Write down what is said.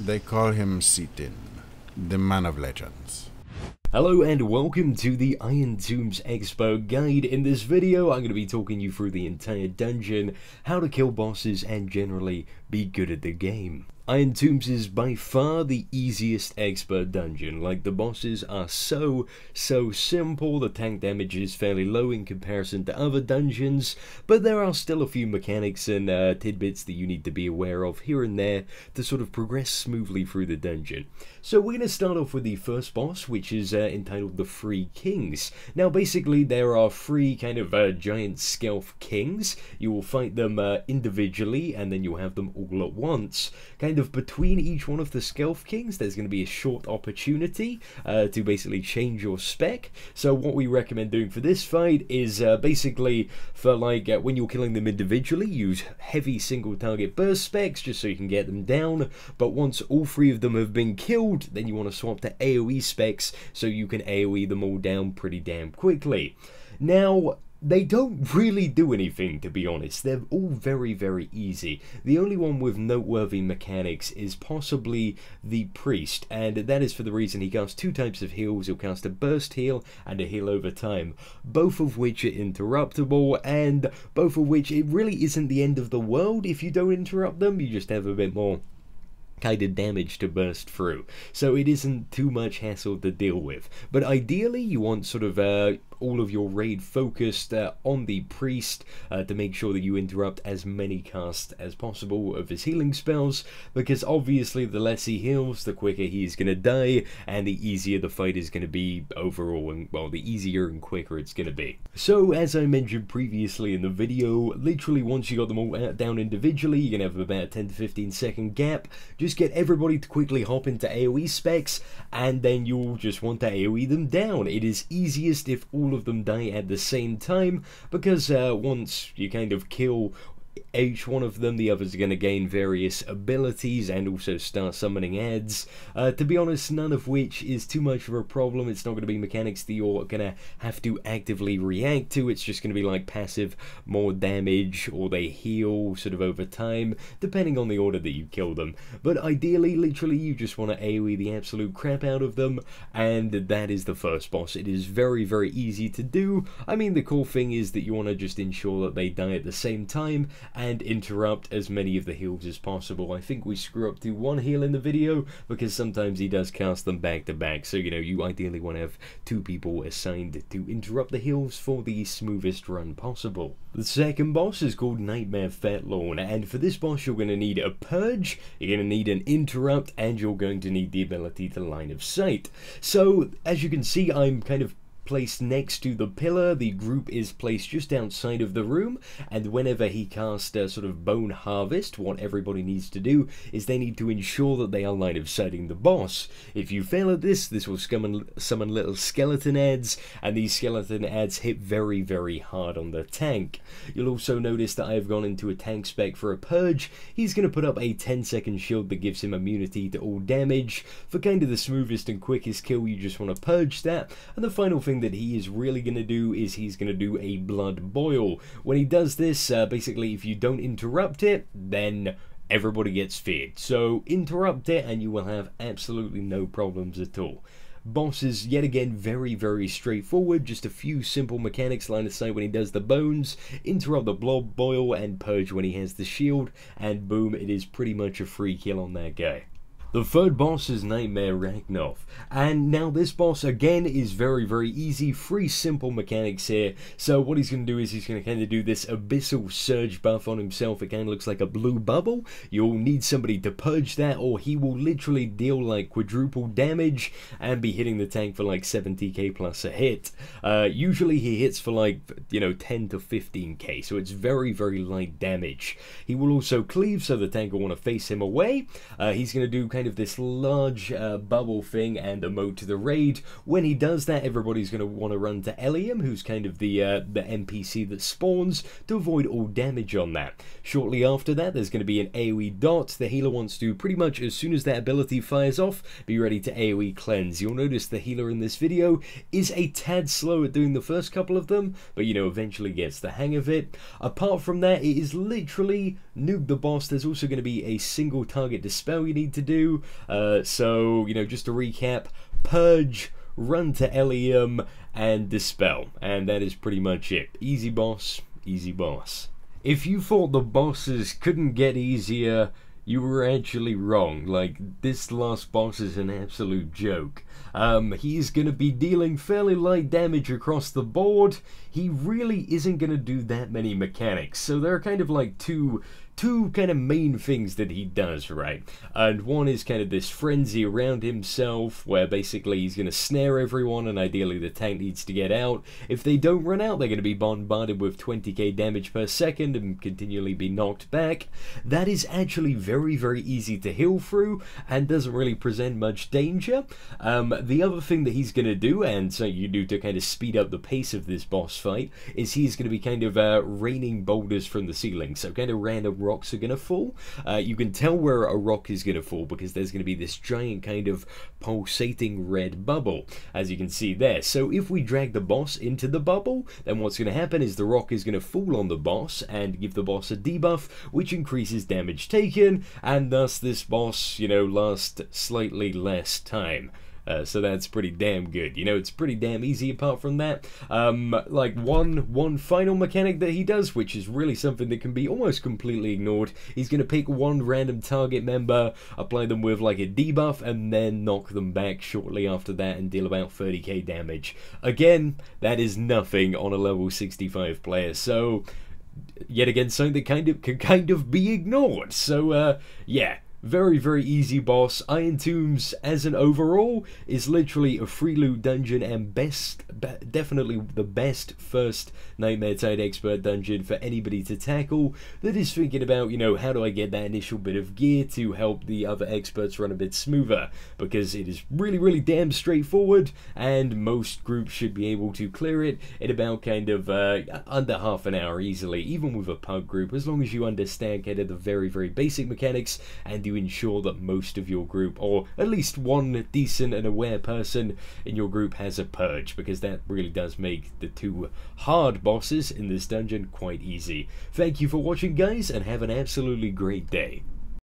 They call him Seatin, the man of legends. Hello and welcome to the Iron Tombs Expert Guide. In this video, I'm going to be talking you through the entire dungeon, how to kill bosses, and generally be good at the game. Iron Tombs is by far the easiest expert dungeon. Like, the bosses are so simple, the tank damage is fairly low in comparison to other dungeons, but there are still a few mechanics and tidbits that you need to be aware of here and there to sort of progress smoothly through the dungeon. So we're going to start off with the first boss, which is entitled the Three Kings. Now basically there are three kind of giant stealth kings. You will fight them individually and then you'll have them all at once. Kind of between each one of the stealth kings there's going to be a short opportunity to basically change your spec. So what we recommend doing for this fight is basically for like when you're killing them individually, use heavy single target burst specs just so you can get them down, but once all three of them have been killed, then you want to swap to AoE specs so you can AoE them all down pretty damn quickly. Now, they don't really do anything, to be honest. They're all very easy. The only one with noteworthy mechanics is possibly the Priest, and that is for the reason he casts two types of heals. He'll cast a burst heal and a heal over time, both of which are interruptible, and both of which it really isn't the end of the world if you don't interrupt them. You just have a bit more kind of damage to burst through, so it isn't too much hassle to deal with. But ideally you want sort of all of your raid focused on the Priest to make sure that you interrupt as many casts as possible of his healing spells, because obviously the less he heals, the quicker he's going to die, and the easier the fight is going to be overall, and well, the easier and quicker it's going to be. So as I mentioned previously in the video, literally once you got them all down individually, you're going to have about a 10 to 15 second gap. Just get everybody to quickly hop into AoE specs, and then you'll just want to AoE them down. It is easiest if all of them die at the same time, because once you kind of kill each one of them, the others are going to gain various abilities and also start summoning adds. To be honest, none of which is too much of a problem. It's not going to be mechanics that you're going to have to actively react to. It's just going to be like passive, more damage, or they heal sort of over time, depending on the order that you kill them. But ideally, literally, you just want to AoE the absolute crap out of them, and that is the first boss. It is very easy to do. I mean, the cool thing is that you want to just ensure that they die at the same time and interrupt as many of the heals as possible. I think we screw up to one heal in the video because sometimes he does cast them back to back, so you know, you ideally want to have two people assigned to interrupt the heals for the smoothest run possible. The second boss is called Nightmare Fatlorn, and for this boss you're going to need a purge, you're going to need an interrupt, and you're going to need the ability to line of sight. So as you can see, I'm kind of placed next to the pillar. The group is placed just outside of the room, and whenever he casts a sort of bone harvest, what everybody needs to do is they need to ensure that they are line of sighting the boss. If you fail at this will summon little skeleton adds, and these skeleton adds hit very hard on the tank. You'll also notice that I have gone into a tank spec for a purge. He's going to put up a 10-second shield that gives him immunity to all damage. For kind of the smoothest and quickest kill, you just want to purge that, and the final thing that he is really going to do is he's going to do a blood boil. When he does this, basically if you don't interrupt it, then everybody gets feared. So interrupt it and you will have absolutely no problems at all. Boss is yet again very straightforward, just a few simple mechanics: line of sight when he does the bones, interrupt the blood boil, and purge when he has the shield, and boom, it is pretty much a free kill on that guy. The third boss is Nightmare Ragn, and now this boss again is very easy. Three simple mechanics here. So what he's going to do is he's going to kind of do this abyssal surge buff on himself. It kind of looks like a blue bubble. You'll need somebody to purge that, or he will literally deal like quadruple damage and be hitting the tank for like 70k plus a hit. Usually he hits for like, you know, 10 to 15k, so it's very light damage. He will also cleave, so the tank will want to face him away. He's going to do kind of this large bubble thing and emote to the raid. When he does that, everybody's going to want to run to Eliam, who's kind of the NPC that spawns, to avoid all damage on that. Shortly after that, there's going to be an AoE dot. The healer wants to, pretty much as soon as that ability fires off, be ready to AoE cleanse. You'll notice the healer in this video is a tad slow at doing the first couple of them, but you know, eventually gets the hang of it. Apart from that, it is literally nuke the boss. There's also going to be a single target dispel you need to do. do. So, you know, just to recap, Purge, Run to Elium, and Dispel. And that is pretty much it. Easy boss, easy boss. If you thought the bosses couldn't get easier, you were actually wrong. Like, this last boss is an absolute joke. He's going to be dealing fairly light damage across the board. He really isn't going to do that many mechanics. So there are kind of like two kind of main things that he does, right? And one is kind of this frenzy around himself, where basically he's going to snare everyone, and ideally the tank needs to get out. If they don't run out, they're going to be bombarded with 20k damage per second and continually be knocked back. That is actually very, very easy to heal through, and doesn't really present much danger. The other thing that he's going to do, and so you do to kind of speed up the pace of this boss fight, is he's going to be kind of raining boulders from the ceiling, so kind of random rocks are going to fall. You can tell where a rock is going to fall because there's going to be this giant kind of pulsating red bubble, as you can see there. So if we drag the boss into the bubble, then what's going to happen is the rock is going to fall on the boss and give the boss a debuff, which increases damage taken, and thus this boss, you know, lasts slightly less time. So that's pretty damn good. You know, it's pretty damn easy apart from that. Like one final mechanic that he does, which is really something that can be almost completely ignored. He's going to pick one random target member, apply them with like a debuff, and then knock them back shortly after that and deal about 30k damage. Again, that is nothing on a level 65 player. So, yet again, something that can kind of be ignored. So, yeah. Very, very easy boss. Iron Tombs, as an overall, is literally a free loot dungeon and definitely the best first Nightmare Tide Expert dungeon for anybody to tackle that is thinking about, you know, how do I get that initial bit of gear to help the other experts run a bit smoother, because it is really, really damn straightforward, and most groups should be able to clear it in about kind of under half an hour easily, even with a pug group, as long as you understand kind of the very, very basic mechanics, and you ensure that most of your group, or at least one decent and aware person in your group, has a purge, because that really does make the two hard bosses in this dungeon quite easy. Thank you for watching, guys, and have an absolutely great day.